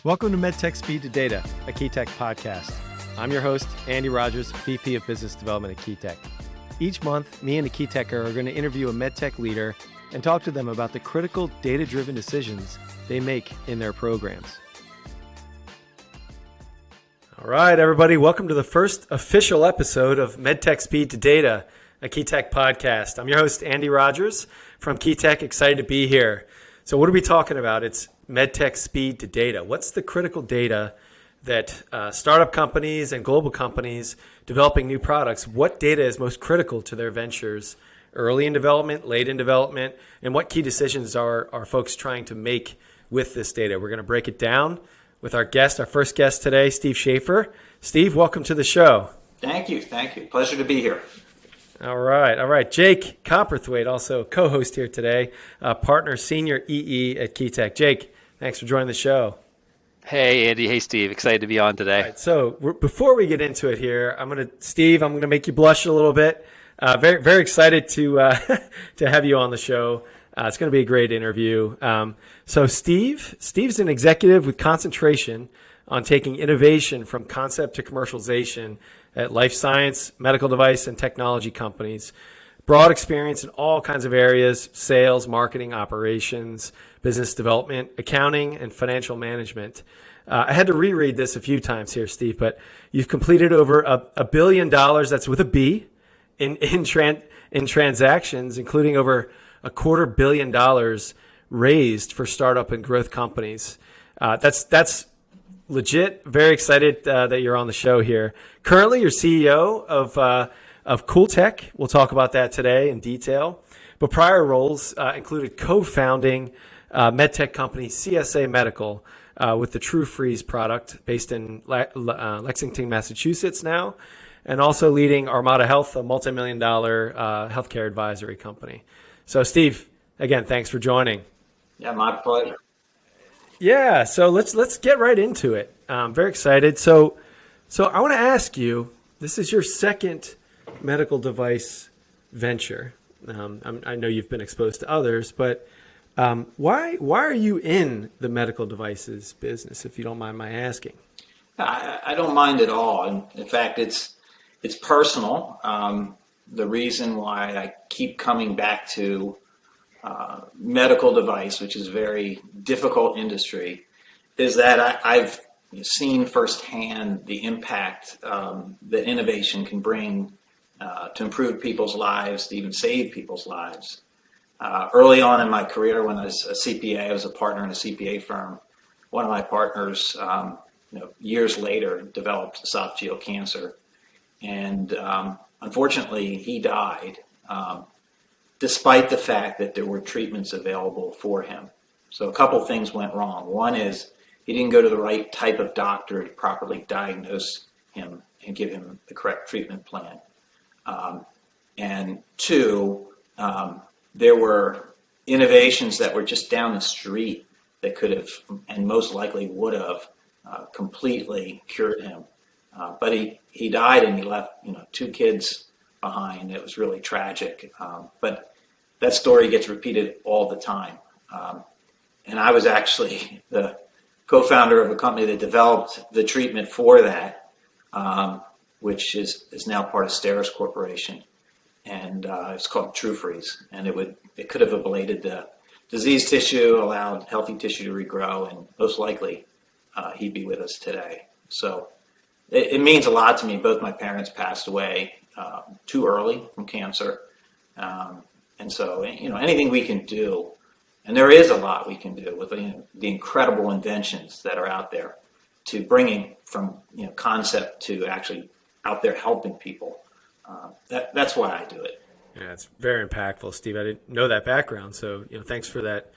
Welcome to MedTech Speed to Data, a CoolTech podcast. I'm your host, Andy Rogers, VP of Business Development at CoolTech. Each month, me and a CoolTecher are going to interview a MedTech leader and talk to them about the critical data-driven decisions they make in their programs. All right, everybody, welcome to the first official episode of MedTech Speed to Data, a CoolTech podcast. I'm your host, Andy Rogers from CoolTech, excited to be here. So what are we talking about? It's MedTech Speed to Data. What's the critical data that startup companies and global companies developing new products, what data is most critical to their ventures early in development, late in development, and what key decisions are folks trying to make with this data? We're going to break it down with our first guest today, Steve Schaefer. Steve, welcome to the show. Thank you. Pleasure to be here. All right. Jake Cowperthwaite, also co-host here today, partner senior EE at CoolTech. Jake, thanks for joining the show. Hey, Andy. Hey, Steve. Excited to be on today. All right, so before we get into it here, I'm going to make you blush a little bit. Very, very excited to have you on the show. It's going to be a great interview. So Steve's an executive with concentration on taking innovation from concept to commercialization at life science, medical device, and technology companies. Broad experience in all kinds of areas: sales, marketing, operations, business development, accounting, and financial management. I had to reread this a few times here, Steve, but you've completed over $1 billion, that's with a B, in transactions, including over $250 million raised for startup and growth companies. That's legit. Very excited that you're on the show here. Currently, you're CEO of CoolTech. We'll talk about that today in detail. But prior roles included co-founding medtech company CSA Medical with the True Freeze product based in Lexington, Massachusetts now, and also leading Armada Health, a multi-million-dollar healthcare advisory company. So, Steve, again, thanks for joining. Yeah, my pleasure. Yeah, so let's get right into it. I'm very excited. So I want to ask you, this is your second medical device venture. I know you've been exposed to others, but why are you in the medical devices business, if you don't mind my asking? I don't mind at all. In fact, it's personal. The reason why I keep coming back to medical device, which is a very difficult industry, is that I've seen firsthand the impact that innovation can bring to improve people's lives, to even save people's lives. Early on in my career, when I was a CPA, I was a partner in a CPA firm. One of my partners, years later, developed esophageal cancer, and unfortunately, he died. Despite the fact that there were treatments available for him. So a couple things went wrong. One is he didn't go to the right type of doctor to properly diagnose him and give him the correct treatment plan. And two, there were innovations that were just down the street that could have, and most likely would have, completely cured him. But he died, and he left, two kids behind. It was really tragic. But that story gets repeated all the time. And I was actually the co-founder of a company that developed the treatment for that, which is now part of Steris Corporation. And it's called True Freeze. And it could have ablated the diseased tissue, allowed healthy tissue to regrow, and most likely he'd be with us today. So it means a lot to me. Both my parents passed away too early from cancer. And so, anything we can do, and there is a lot we can do with the incredible inventions that are out there to bringing from, concept to actually out there helping people. That's why I do it. Yeah, it's very impactful, Steve. I didn't know that background. So, thanks for that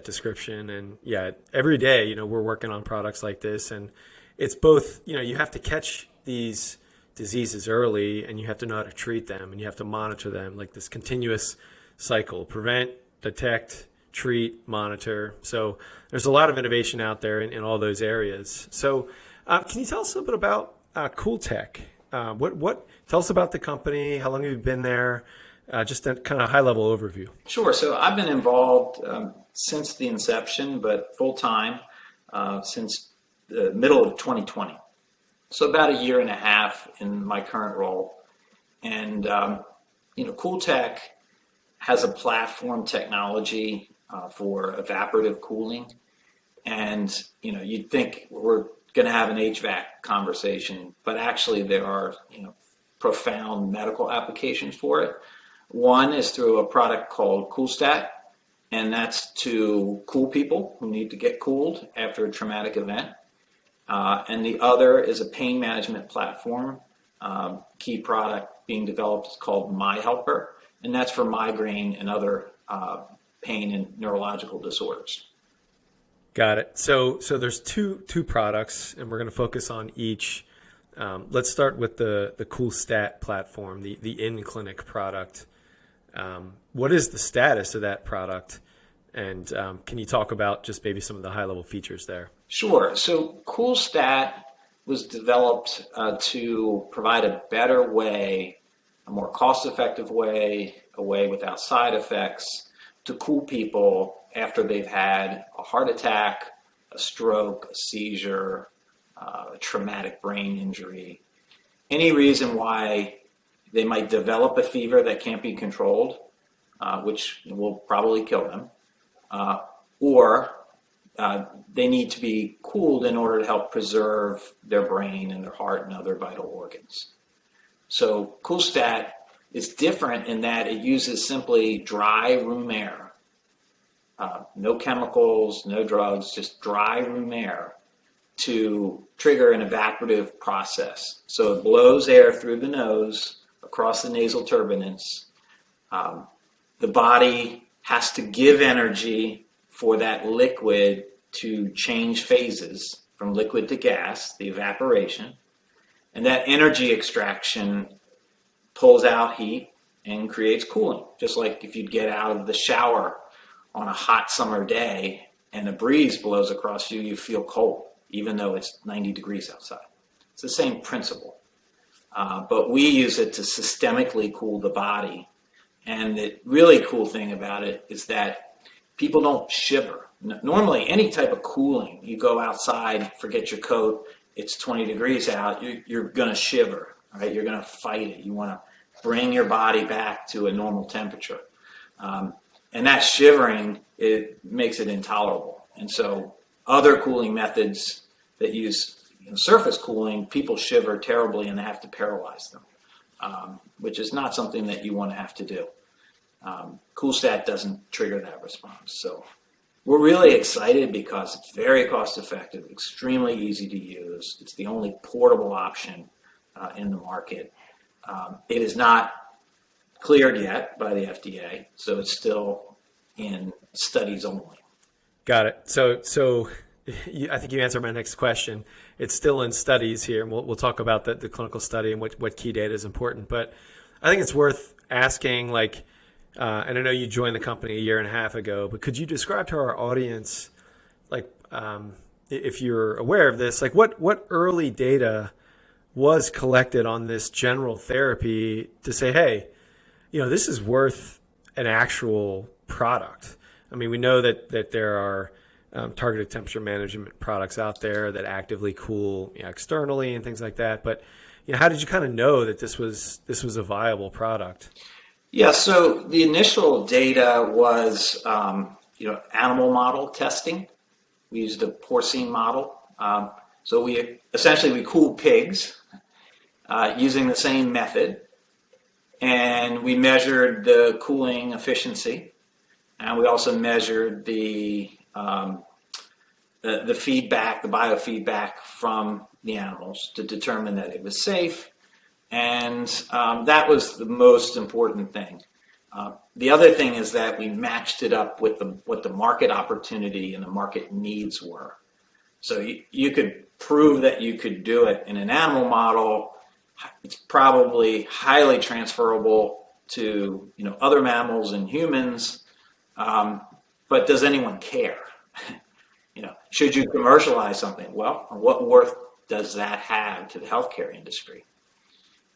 description. And yeah, every day, we're working on products like this, and it's both, you have to catch these diseases early, and you have to know how to treat them, and you have to monitor them, like this continuous cycle: prevent, detect, treat, monitor. So there's a lot of innovation out there in all those areas. So can you tell us a little bit about CoolTech? Tell us about the company. How long have you been there? Just a kind of high-level overview. Sure. So I've been involved since the inception, but full-time since the middle of 2020. So about a year and a half in my current role. And, CoolTech has a platform technology for evaporative cooling. And, you'd think we're going to have an HVAC conversation, but actually there are, profound medical applications for it. One is through a product called CoolStat, and that's to cool people who need to get cooled after a traumatic event. And the other is a pain management platform. Key product being developed is called MyHelper, and that's for migraine and other pain and neurological disorders. Got it. So there's two products, and we're going to focus on each. Let's start with the CoolStat platform, the in-clinic product. What is the status of that product? And can you talk about just maybe some of the high-level features there? Sure. So CoolStat was developed to provide a better way, a more cost-effective way, a way without side effects to cool people after they've had a heart attack, a stroke, a seizure, a traumatic brain injury, any reason why they might develop a fever that can't be controlled, which will probably kill them, or they need to be cooled in order to help preserve their brain and their heart and other vital organs. So CoolStat is different in that it uses simply dry room air. No chemicals, no drugs, just dry room air to trigger an evaporative process. So it blows air through the nose, across the nasal turbinates. The body has to give energy for that liquid to change phases from liquid to gas, the evaporation. And that energy extraction pulls out heat and creates cooling. Just like if you'd get out of the shower on a hot summer day and a breeze blows across you, you feel cold, even though it's 90 degrees outside. It's the same principle. But we use it to systemically cool the body. And the really cool thing about it is that people don't shiver. Normally, any type of cooling, you go outside, forget your coat, it's 20 degrees out, you're going to shiver, right? You're going to fight it. You want to bring your body back to a normal temperature. And that shivering, it makes it intolerable. And so other cooling methods that use surface cooling, people shiver terribly and they have to paralyze them, which is not something that you want to have to do. CoolStat doesn't trigger that response. So we're really excited because it's very cost effective, extremely easy to use. It's the only portable option in the market. It is not cleared yet by the FDA, so it's still in studies only. Got it. So I think you answered my next question. It's still in studies here, and we'll talk about the clinical study and what key data is important. But I think it's worth asking, and I know you joined the company a year and a half ago, but could you describe to our audience, if you're aware of this, what early data was collected on this general therapy to say, hey, this is worth an actual product? I mean, we know that there are targeted temperature management products out there that actively cool externally and things like that. But how did you kind of know that this was a viable product? Yeah, so the initial data was animal model testing. We used a porcine model. So we cooled pigs using the same method, and we measured the cooling efficiency, and we also measured the feedback, the biofeedback from the animals to determine that it was safe. And that was the most important thing. The other thing is that we matched it up with what the market opportunity and the market needs were. So you could prove that you could do it in an animal model. It's probably highly transferable to other mammals and humans. But does anyone care? Should you commercialize something? Well, what worth does that have to the healthcare industry?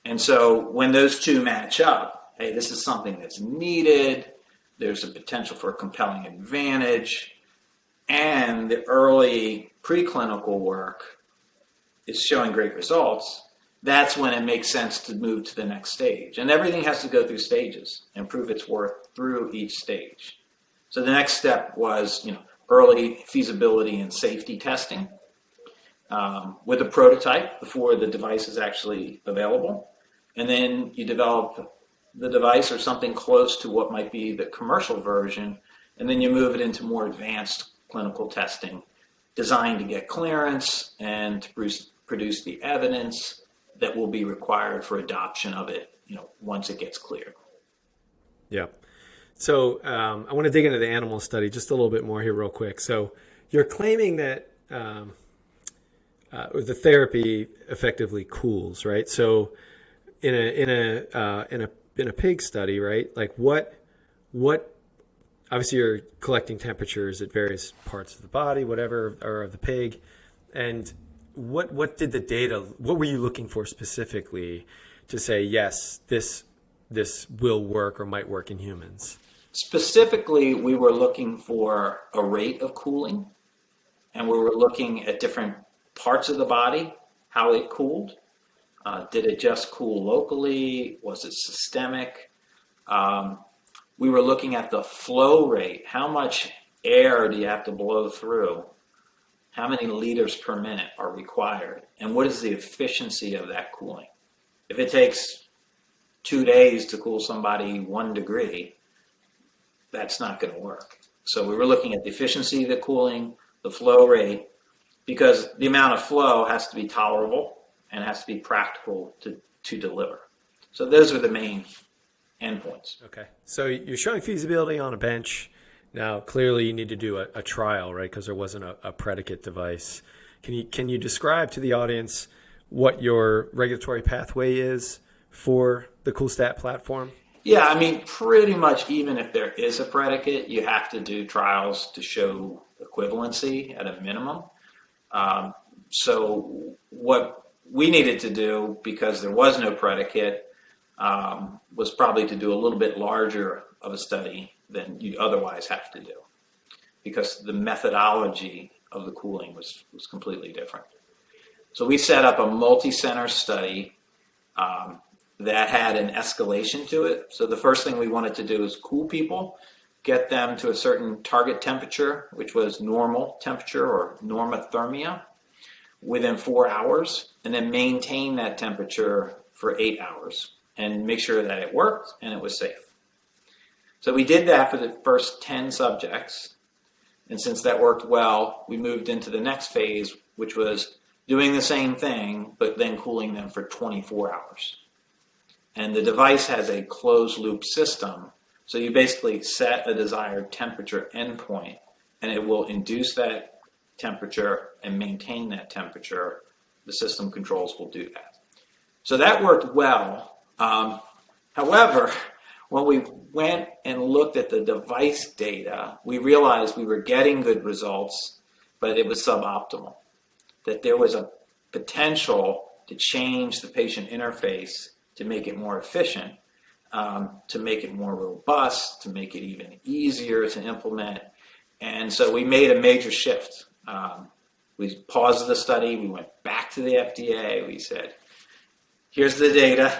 And so when those two match up, hey, this is something that's needed, there's a potential for a compelling advantage, and the early preclinical work is showing great results, that's when it makes sense to move to the next stage. And everything has to go through stages and prove its worth through each stage. So the next step was, early feasibility and safety testing with a prototype before the device is actually available. And then you develop the device or something close to what might be the commercial version, and then you move it into more advanced clinical testing designed to get clearance and to produce the evidence that will be required for adoption of it, once it gets cleared. Yeah. So I want to dig into the animal study just a little bit more here real quick. So you're claiming that the therapy effectively cools, right? So in a pig study, right? Like what obviously you're collecting temperatures at various parts of the body, whatever, or of the pig, and what did the data? What were you looking for specifically to say yes, this will work or might work in humans? Specifically, we were looking for a rate of cooling, and we were looking at different parts of the body, how it cooled. Did it just cool locally? Was it systemic? We were looking at the flow rate. How much air do you have to blow through? How many liters per minute are required? And what is the efficiency of that cooling? If it takes 2 days to cool somebody 1 degree, that's not going to work. So we were looking at the efficiency of the cooling, the flow rate, because the amount of flow has to be tolerable and has to be practical to deliver. So those are the main endpoints. Okay. So you're showing feasibility on a bench. Now, clearly you need to do a trial, right? Because there wasn't a predicate device. Can you describe to the audience what your regulatory pathway is for the CoolStat platform? Yeah, I mean, pretty much even if there is a predicate, you have to do trials to show equivalency at a minimum. So what we needed to do, because there was no predicate, was probably to do a little bit larger of a study than you'd otherwise have to do, because the methodology of the cooling was completely different. So we set up a multi-center study that had an escalation to it. So the first thing we wanted to do is cool people, get them to a certain target temperature, which was normal temperature or normothermia, within 4 hours, and then maintain that temperature for 8 hours and make sure that it worked and it was safe. So we did that for the first 10 subjects. And since that worked well, we moved into the next phase, which was doing the same thing, but then cooling them for 24 hours. And the device has a closed loop system. So you basically set a desired temperature endpoint, and it will induce that temperature and maintain that temperature. The system controls will do that. So that worked well. However, when we went and looked at the device data, we realized we were getting good results, but it was suboptimal. That there was a potential to change the patient interface to make it more efficient, to make it more robust, to make it even easier to implement. And so we made a major shift. We paused the study. We went back to the FDA. We said, here's the data.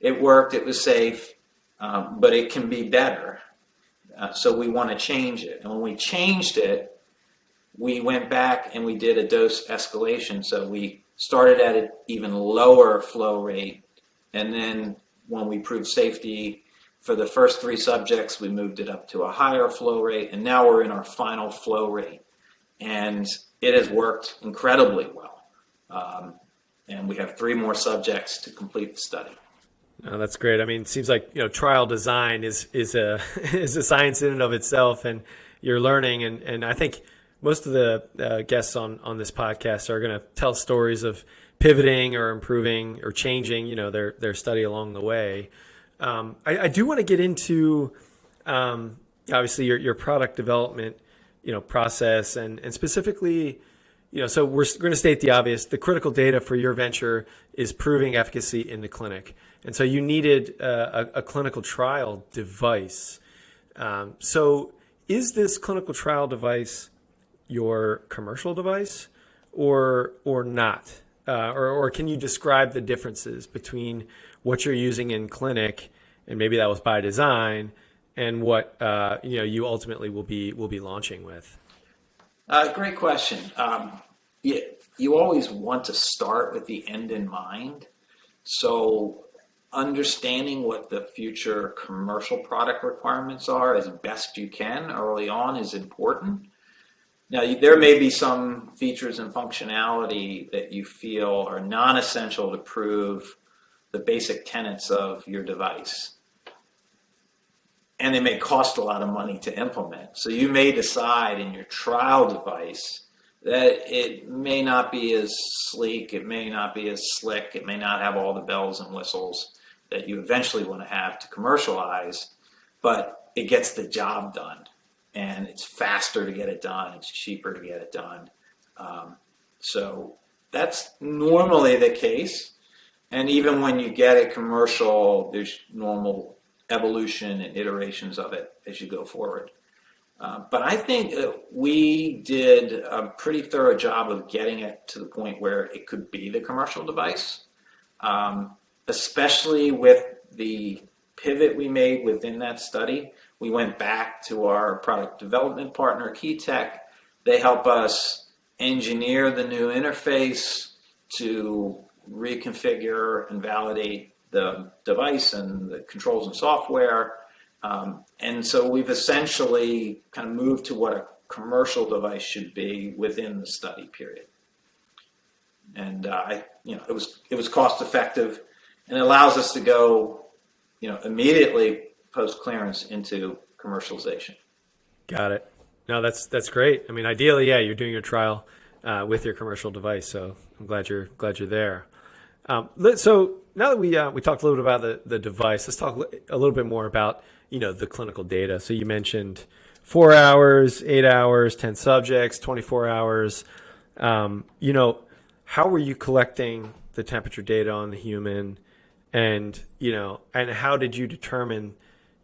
It worked. It was safe, but it can be better. So we want to change it. And when we changed it, we went back and we did a dose escalation. So we started at an even lower flow rate. And then when we proved safety for the first 3 subjects, we moved it up to a higher flow rate. And now we're in our final flow rate. And it has worked incredibly well. And we have 3 more subjects to complete the study. Oh, that's great. I mean, it seems like trial design is a is a science in and of itself, and you're learning. And I think most of the guests on this podcast are going to tell stories of pivoting or improving or changing, their study along the way. I do want to get into obviously your product development, process and specifically. So we're going to state the obvious. The critical data for your venture is proving efficacy in the clinic. And so you needed a clinical trial device. So is this clinical trial device your commercial device or not? Or can you describe the differences between what you're using in clinic, and maybe that was by design, and what you ultimately will be launching with? Great question. You always want to start with the end in mind. So understanding what the future commercial product requirements are as best you can early on is important. Now, there may be some features and functionality that you feel are non-essential to prove the basic tenets of your device. And they may cost a lot of money to implement. So you may decide in your trial device that it may not be as sleek, it may not be as slick, it may not have all the bells and whistles that you eventually want to have to commercialize, but it gets the job done. And it's faster to get it done, it's cheaper to get it done. So that's normally the case. And even when you get it commercial, there's normal evolution and iterations of it as you go forward. But I think we did a pretty thorough job of getting it to the point where it could be the commercial device, especially with the pivot we made within that study. We went back to our product development partner, CoolTech. They help us engineer the new interface to reconfigure and validate the device and the controls and software. And so we've essentially kind of moved to what a commercial device should be within the study period. And it was cost effective, and it allows us to go, immediately post clearance into commercialization. Got it. No, that's great. I mean, ideally, yeah, you're doing your trial with your commercial device. So I'm glad you're there. So now that we talked a little bit about the device, let's talk a little bit more about the clinical data. So you mentioned 4 hours, 8 hours, 10 subjects, 24 hours. How were you collecting the temperature data on the human, and how did you determine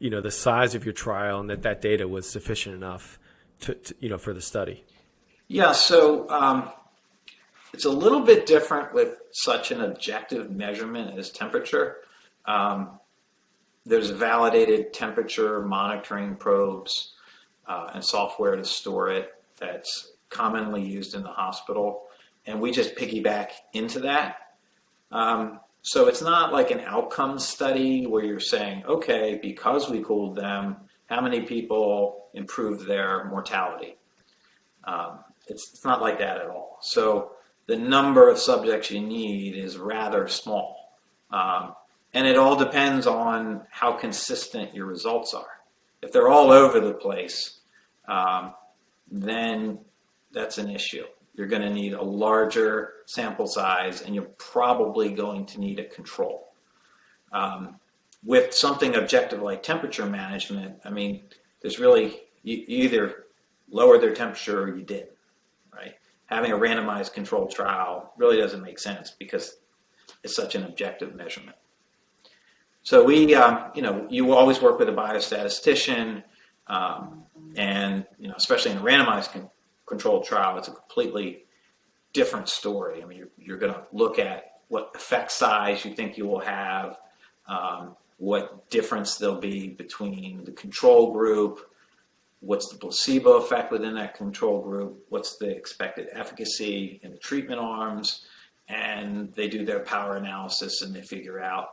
the size of your trial and that data was sufficient enough to for the study? Yeah, so it's a little bit different with such an objective measurement as temperature. There's validated temperature monitoring probes and software to store it that's commonly used in the hospital, and we just piggyback into that. So it's not like an outcome study where you're saying, okay, because we cooled them, how many people improved their mortality? It's not like that at all. So the number of subjects you need is rather small. And it all depends on how consistent your results are. If they're all over the place, then that's an issue. You're going to need a larger sample size, and you're probably going to need a control. With something objective like temperature management, I mean, there's really, you either lowered their temperature or you didn't, right? Having a randomized controlled trial really doesn't make sense because it's such an objective measurement. So we, you always work with a biostatistician, and especially in a randomized controlled trial, it's a completely different story. I mean, you're going to look at what effect size you think you will have, what difference there'll be between the control group, what's the placebo effect within that control group, what's the expected efficacy in the treatment arms, and they do their power analysis and they figure out,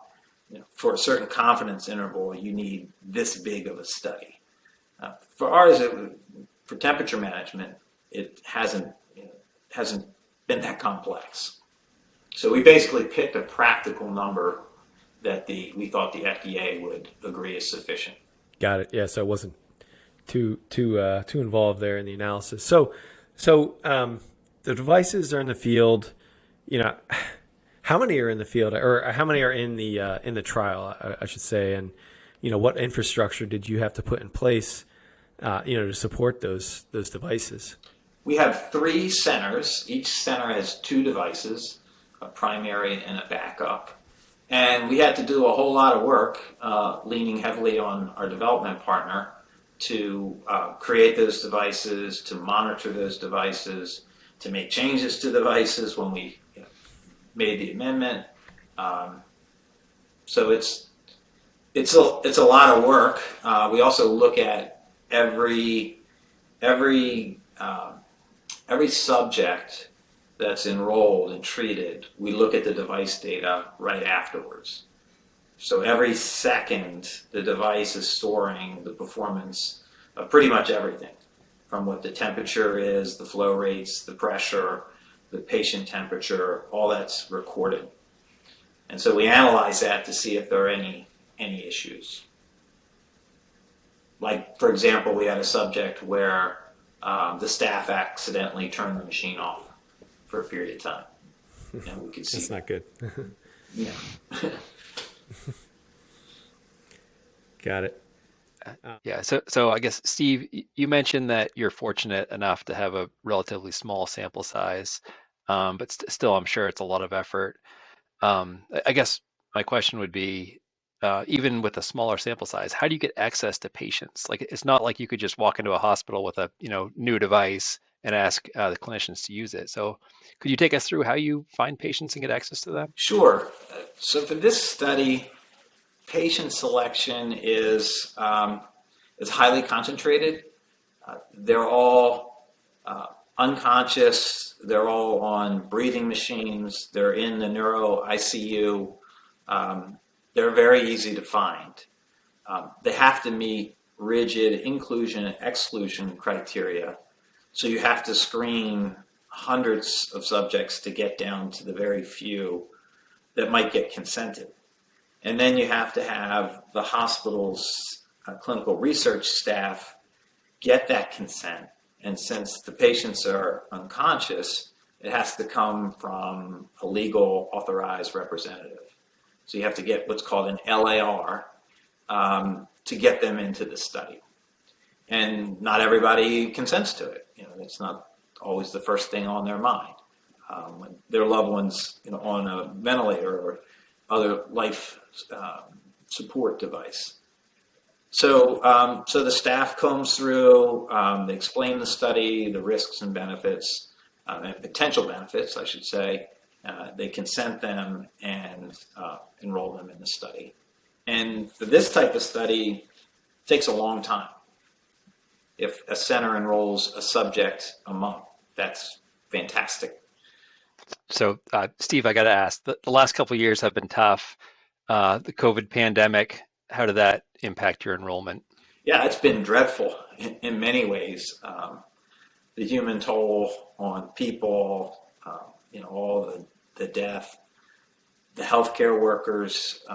for a certain confidence interval, you need this big of a study. For ours, for temperature management, it hasn't been that complex. So we basically picked a practical number that we thought the FDA would agree is sufficient. Got it. Yeah. So it wasn't too involved there in the analysis. So the devices are in the field. How many are in the field, or how many are in the trial, I should say, and what infrastructure did you have to put in place, to support those devices? We have 3 centers. Each center has 2 devices, a primary and a backup. And we had to do a whole lot of work, leaning heavily on our development partner, to create those devices, to monitor those devices, to make changes to devices when we made the amendment. So it's a lot of work. We also look at every subject that's enrolled and treated. We look at the device data right afterwards. So every second, the device is storing the performance of pretty much everything, from what the temperature is, the flow rates, the pressure, the patient temperature, all that's recorded. And so we analyze that to see if there are any issues. Like, for example, we had a subject where the staff accidentally turned the machine off for a period of time. And we could see that's not good. Yeah. Got it. Yeah. So I guess, Steve, you mentioned that you're fortunate enough to have a relatively small sample size, but still, I'm sure it's a lot of effort. I guess my question would be, even with a smaller sample size, how do you get access to patients? Like, it's not like you could just walk into a hospital with a new device and ask the clinicians to use it. So could you take us through how you find patients and get access to them? Sure. So for this study, patient selection is highly concentrated. They're all unconscious. They're all on breathing machines. They're in the neuro ICU. They're very easy to find. They have to meet rigid inclusion and exclusion criteria. So you have to screen hundreds of subjects to get down to the very few that might get consented. And then you have to have the hospital's clinical research staff get that consent. And since the patients are unconscious, it has to come from a legal authorized representative. So you have to get what's called an LAR to get them into the study. And not everybody consents to it. It's not always the first thing on their mind. When their loved ones on a ventilator or other life support device. So the staff combs through, they explain the study, the risks and benefits, and potential benefits, I should say. They consent them and enroll them in the study. And for this type of study, it takes a long time. If a center enrolls a subject a month, that's fantastic. So, Steve, I got to ask, the last couple of years have been tough. The COVID pandemic, how did that impact your enrollment? Yeah, it's been dreadful in many ways. The human toll on people, all the death, the healthcare workers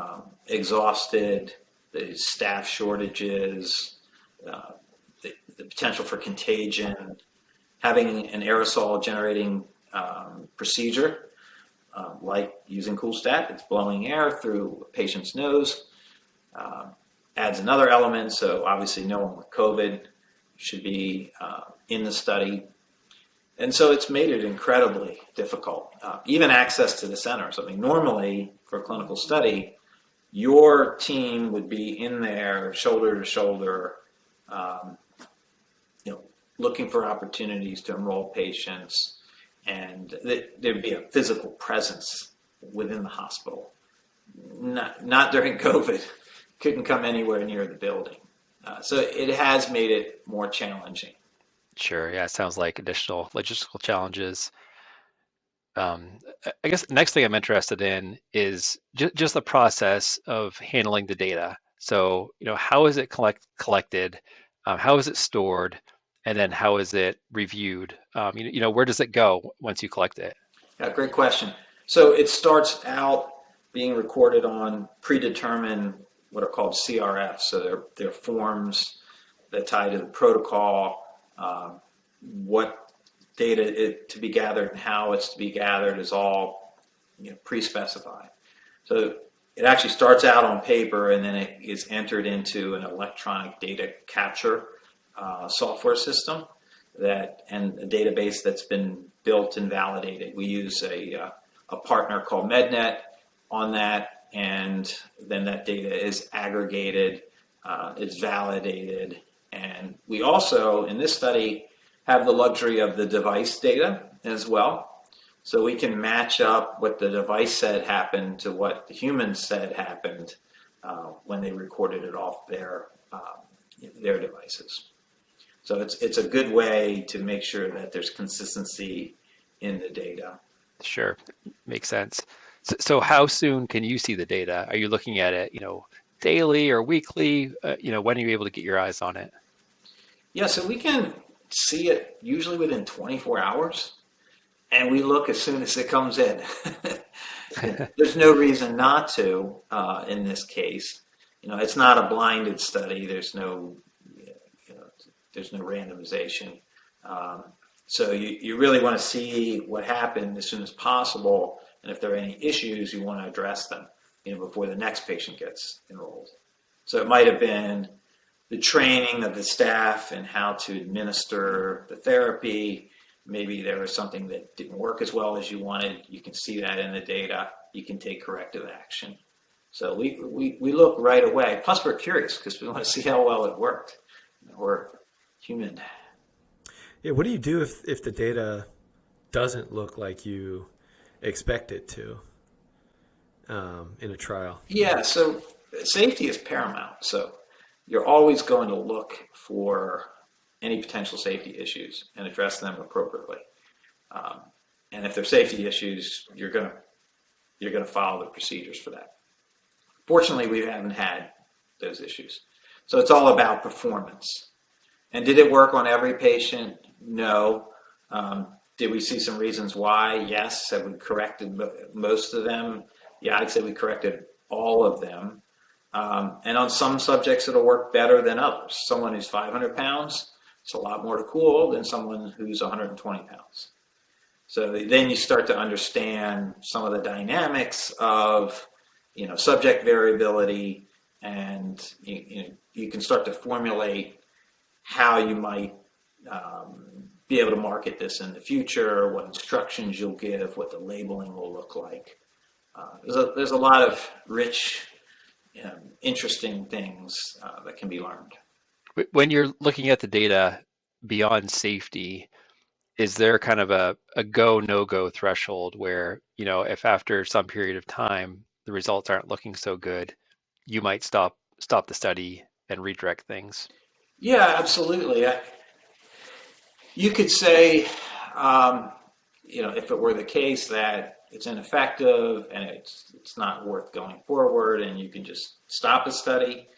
exhausted, the staff shortages, the potential for contagion, having an aerosol generating procedure, like using CoolStat, it's blowing air through a patient's nose, adds another element. So obviously no one with COVID should be in the study. And so it's made it incredibly difficult, even access to the centers. I mean, normally for a clinical study, your team would be in there shoulder to shoulder, looking for opportunities to enroll patients, and there'd be a physical presence within the hospital. Not during COVID, couldn't come anywhere near the building. So it has made it more challenging. Sure. Yeah, it sounds like additional logistical challenges. I guess the next thing I'm interested in is just the process of handling the data. So, how is it collected? How is it stored? And then how is it reviewed? Where does it go once you collect it? Yeah, great question. So it starts out being recorded on predetermined, what are called CRFs. So they're forms that tie to the protocol, what data to be gathered and how it's to be gathered is all pre-specified. So it actually starts out on paper and then it is entered into an electronic data capture software system and a database that's been built and validated. We use a partner called MedNet on that, and then that data is aggregated, it's validated, And we also, in this study, have the luxury of the device data as well. So we can match up what the device said happened to what the human said happened when they recorded it off their devices. So it's a good way to make sure that there's consistency in the data. Sure, makes sense. So how soon can you see the data? Are you looking at it, daily or weekly? When are you able to get your eyes on it? Yeah, so we can see it usually within 24 hours, and we look as soon as it comes in. There's no reason not to in this case. It's not a blinded study. There's no randomization. So you really want to see what happened as soon as possible, and if there are any issues, you want to address them, before the next patient gets enrolled. So it might have been the training of the staff and how to administer the therapy. Maybe there was something that didn't work as well as you wanted. You can see that in the data. You can take corrective action. So we look right away. Plus, we're curious because we want to see how well it worked. We're human. Yeah, what do you do if the data doesn't look like you expect it to in a trial? Yeah, so safety is paramount. So you're always going to look for any potential safety issues and address them appropriately. And if there's safety issues, you're going to follow the procedures for that. Fortunately, we haven't had those issues. So it's all about performance. And did it work on every patient? No. Did we see some reasons why? Yes. Have we corrected most of them? Yeah, I'd say we corrected all of them. And on some subjects, it'll work better than others. Someone who's 500 pounds, it's a lot more to cool than someone who's 120 pounds. So then you start to understand some of the dynamics of, subject variability, and you can start to formulate how you might be able to market this in the future, what instructions you'll give, what the labeling will look like. There's a lot of rich, interesting things that can be learned. When you're looking at the data beyond safety, is there kind of a go, no-go threshold where, if after some period of time the results aren't looking so good, you might stop the study and redirect things? Yeah, absolutely. You could say, if it were the case that it's ineffective and it's not worth going forward, and you can just stop a study.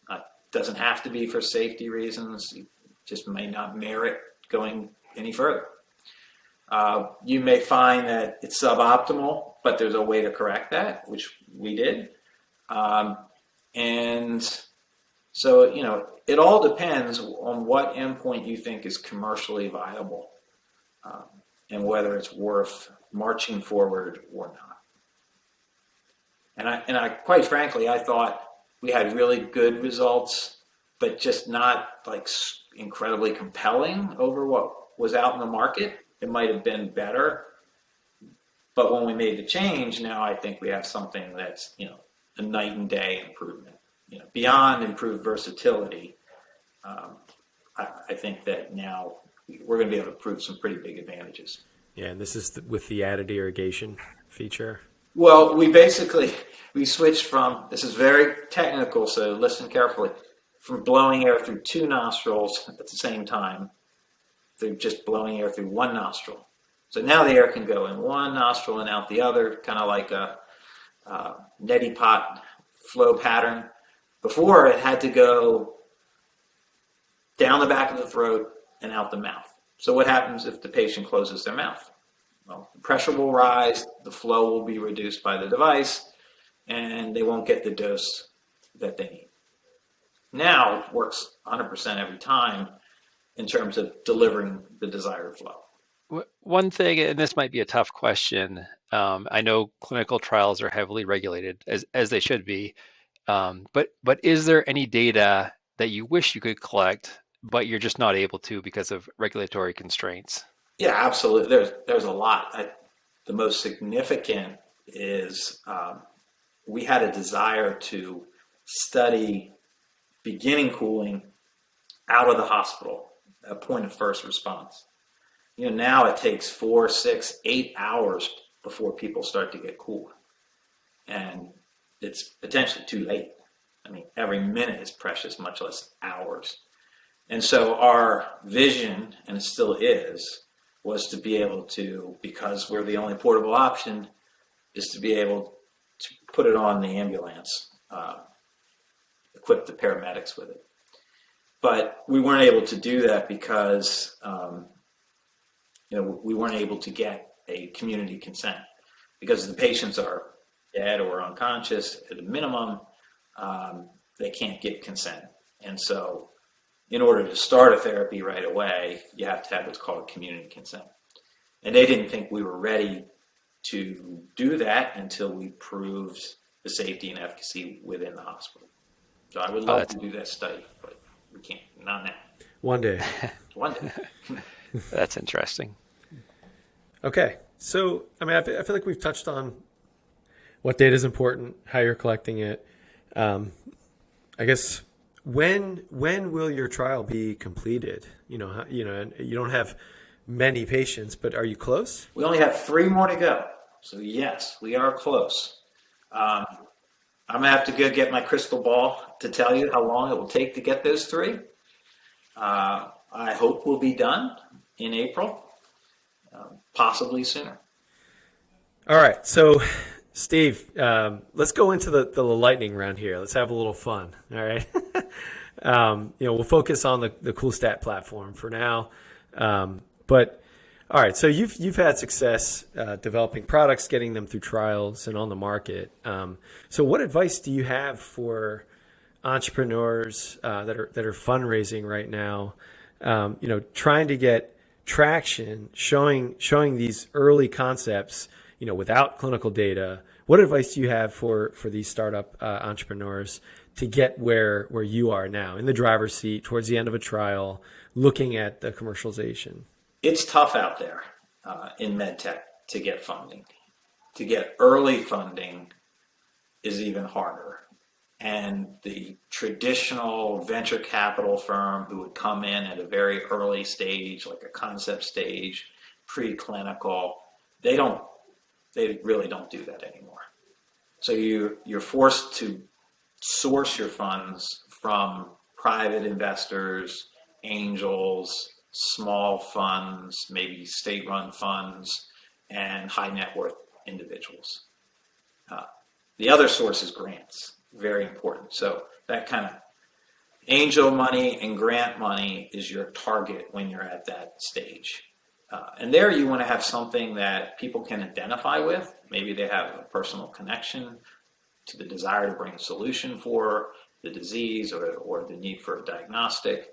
It doesn't have to be for safety reasons. You just may not merit going any further. You may find that it's suboptimal, but there's a way to correct that, which we did. And so, it all depends on what endpoint you think is commercially viable, and whether it's worth marching forward or not. And I quite frankly, I thought we had really good results, but just not like incredibly compelling over what was out in the market. It might have been better, but when we made the change, now I think we have something that's, a night and day improvement. Beyond improved versatility, I think that now we're going to be able to prove some pretty big advantages. Yeah, and this is with the added irrigation feature. Well, we switched from, this is very technical, so listen carefully, from blowing air through two nostrils at the same time to just blowing air through one nostril. So now the air can go in one nostril and out the other, kind of like a neti pot flow pattern. Before, it had to go down the back of the throat and out the mouth. So what happens if the patient closes their mouth? Well, the pressure will rise, the flow will be reduced by the device, and they won't get the dose that they need. Now it works 100% every time in terms of delivering the desired flow. One thing, and this might be a tough question, I know clinical trials are heavily regulated, as they should be, but is there any data that you wish you could collect, but you're just not able to because of regulatory constraints? Yeah, absolutely. There's a lot. The most significant is we had a desire to study beginning cooling out of the hospital, a point of first response. Now it takes 4, 6, 8 hours before people start to get cool. And it's potentially too late. I mean, every minute is precious, much less hours. And so our vision, and it still is, was to be able to, because we're the only portable option, is to be able to put it on the ambulance, equip the paramedics with it. But we weren't able to do that because we weren't able to get a community consent, because the patients are dead or unconscious at a minimum. They can't get consent. And so in order to start a therapy right away, you have to have what's called community consent. And they didn't think we were ready to do that until we proved the safety and efficacy within the hospital. So I would love to do that study, but we can't, not now. One day. One day. That's interesting. Okay. So, I mean, I feel like we've touched on what data is important, how you're collecting it. I guess when will your trial be completed? You don't have many patients, but are you close? We only have 3 more to go. So yes, we are close. I'm gonna have to go get my crystal ball to tell you how long it will take to get those 3. I hope we'll be done in April, possibly sooner. All right. So, Steve, let's go into the lightning round here. Let's have a little fun. All right. We'll focus on the CoolStat platform for now. But all right, so you've had success developing products, getting them through trials and on the market. So what advice do you have for entrepreneurs that are fundraising right now? Trying to get traction, showing these early concepts, without clinical data. What advice do you have for these startup entrepreneurs to get where you are now, in the driver's seat, towards the end of a trial, looking at the commercialization? It's tough out there in medtech to get funding. To get early funding is even harder. And the traditional venture capital firm who would come in at a very early stage, like a concept stage, preclinical, they really don't do that anymore. So you're forced to source your funds from private investors, angels, small funds, maybe state-run funds, and high net worth individuals. The other source is grants, very important. So that kind of angel money and grant money is your target when you're at that stage. And there you want to have something that people can identify with. Maybe they have a personal connection to the desire to bring a solution for the disease or the need for a diagnostic.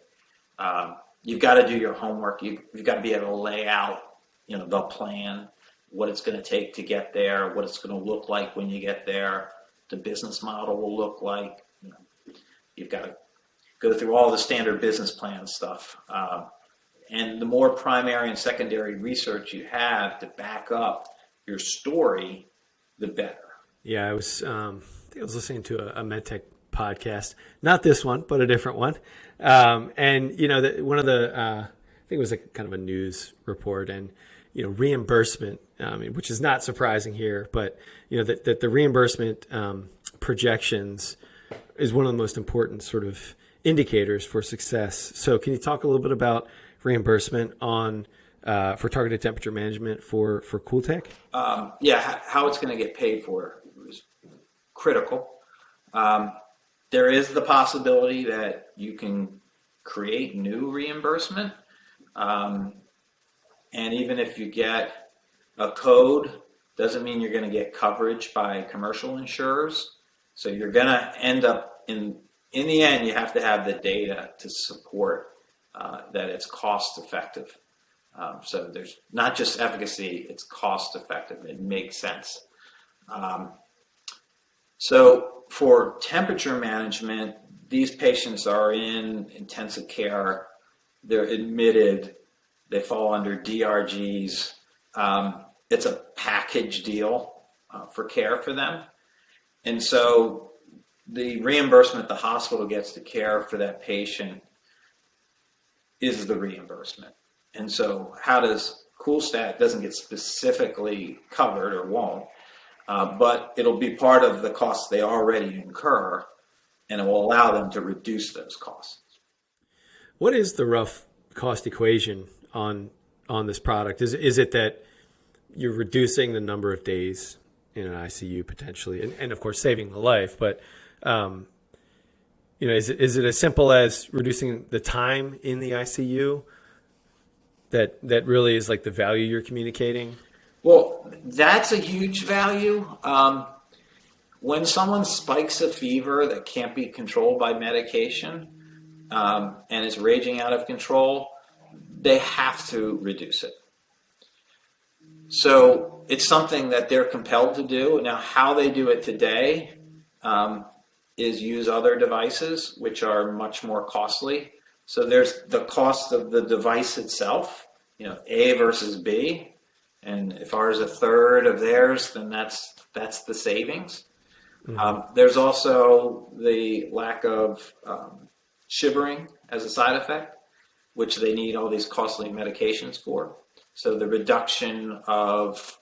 You've got to do your homework. You've got to be able to lay out, the plan, what it's going to take to get there, what it's going to look like when you get there, the business model will look like. You've got to go through all the standard business plan stuff. And the more primary and secondary research you have to back up your story, the better. Yeah, I was listening to a medtech podcast, not this one, but a different one. And one of the I think it was kind of a news report, and reimbursement, which is not surprising here, but that the reimbursement projections is one of the most important sort of indicators for success. So can you talk a little bit about reimbursement for targeted temperature management for CoolTech? How it's going to get paid for is critical. There is the possibility that you can create new reimbursement. And even if you get a code, doesn't mean you're going to get coverage by commercial insurers. So you're going to end up in the end, you have to have the data to support that it's cost effective. So there's not just efficacy, it's cost effective. It makes sense. So for temperature management, these patients are in intensive care. They're admitted. They fall under DRGs. It's a package deal for care for them. And so the reimbursement the hospital gets to care for that patient is the reimbursement. And so how does CoolStat doesn't get specifically covered or won't, but it'll be part of the costs they already incur, and it will allow them to reduce those costs. What is the rough cost equation on this product? Is it that you're reducing the number of days in an ICU potentially, and of course saving the life, but is it as simple as reducing the time in the ICU that really is like the value you're communicating? Well, that's a huge value. When someone spikes a fever that can't be controlled by medication and is raging out of control, they have to reduce it. So it's something that they're compelled to do. Now, how they do it today is use other devices, which are much more costly. So there's the cost of the device itself, A versus B. And if ours is a third of theirs, then that's the savings. Mm-hmm. There's also the lack of shivering as a side effect, which they need all these costly medications for. So the reduction of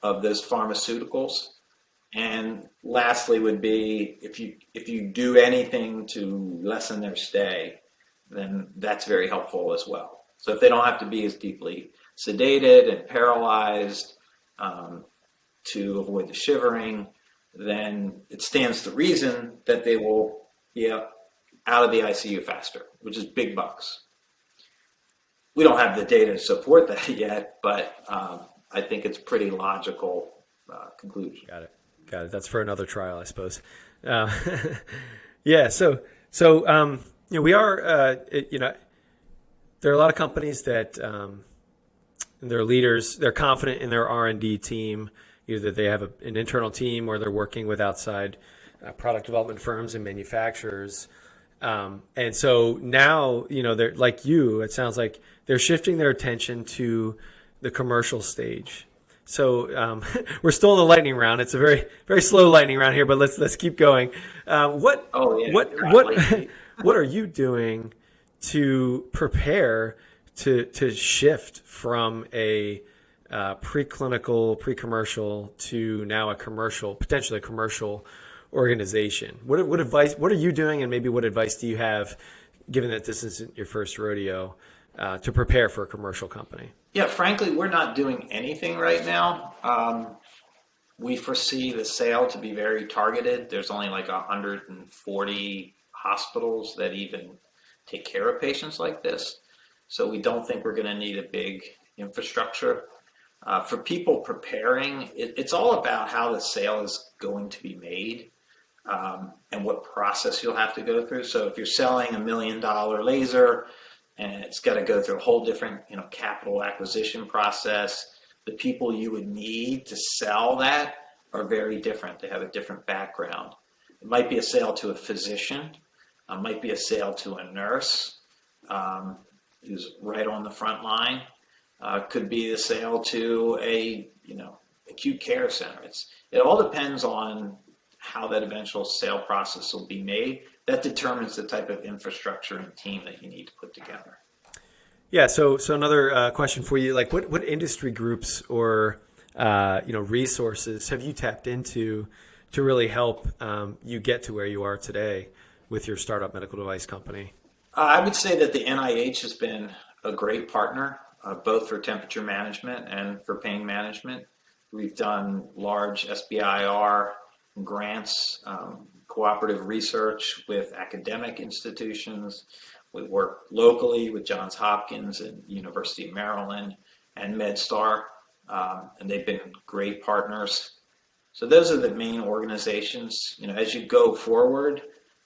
those pharmaceuticals. And lastly would be if you do anything to lessen their stay, then that's very helpful as well. So if they don't have to be as deeply sedated and paralyzed to avoid the shivering, then it stands to reason that they will be out of the ICU faster, which is big bucks. We don't have the data to support that yet, but I think it's pretty logical conclusion. Got it. That's for another trial, I suppose. Yeah. So we are, there are a lot of companies that their leaders, they're confident in their R&D team, either they have an internal team or they're working with outside product development firms and manufacturers. And so now, they're like you, it sounds like they're shifting their attention to the commercial stage. So we're still in the lightning round. It's a very, very slow lightning round here, but let's keep going. What are you doing to prepare to shift from a preclinical, pre-commercial to now a commercial, potentially a commercial organization? What advice? What are you doing, and maybe what advice do you have, given that this isn't your first rodeo, to prepare for a commercial company? Yeah, frankly, we're not doing anything right now. We foresee the sale to be very targeted. There's only like 140 hospitals that even take care of patients like this. So we don't think we're going to need a big infrastructure. For people preparing, it's all about how the sale is going to be made and what process you'll have to go through. So if you're selling $1 million laser, and it's got to go through a whole different, capital acquisition process. The people you would need to sell that are very different. They have a different background. It might be a sale to a physician. It might be a sale to a nurse who's right on the front line. Could be the sale to a, acute care center. It all depends on how that eventual sale process will be made. That determines the type of infrastructure and team that you need to put together. Yeah. So another question for you, like what industry groups or, resources have you tapped into to really help you get to where you are today with your startup medical device company? I would say that the NIH has been a great partner, both for temperature management and for pain management. We've done large SBIR grants, cooperative research with academic institutions. We work locally with Johns Hopkins and University of Maryland and MedStar, and they've been great partners. So those are the main organizations. As you go forward,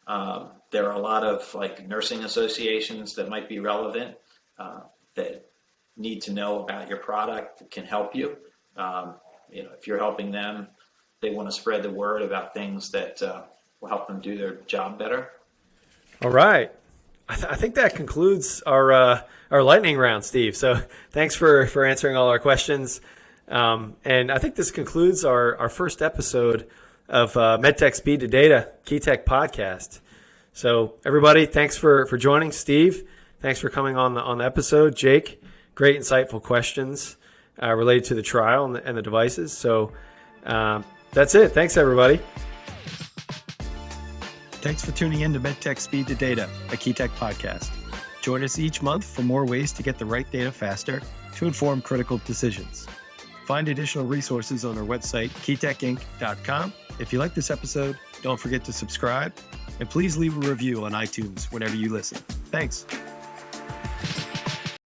there are a lot of nursing associations that might be relevant that need to know about your product, that can help you. If you're helping them, they want to spread the word about things that will help them do their job better. All right. I think that concludes our lightning round, Steve. So thanks for answering all our questions. And I think this concludes our first episode of MedTech Speed to Data, CoolTech podcast. So everybody, thanks for joining. Steve, thanks for coming on the episode. Jake, great insightful questions related to the trial and the devices. So that's it. Thanks, everybody. Thanks for tuning in to MedTech Speed to Data, a CoolTech podcast. Join us each month for more ways to get the right data faster to inform critical decisions. Find additional resources on our website, cooltechinc.com. If you like this episode, don't forget to subscribe, and please leave a review on iTunes whenever you listen. Thanks.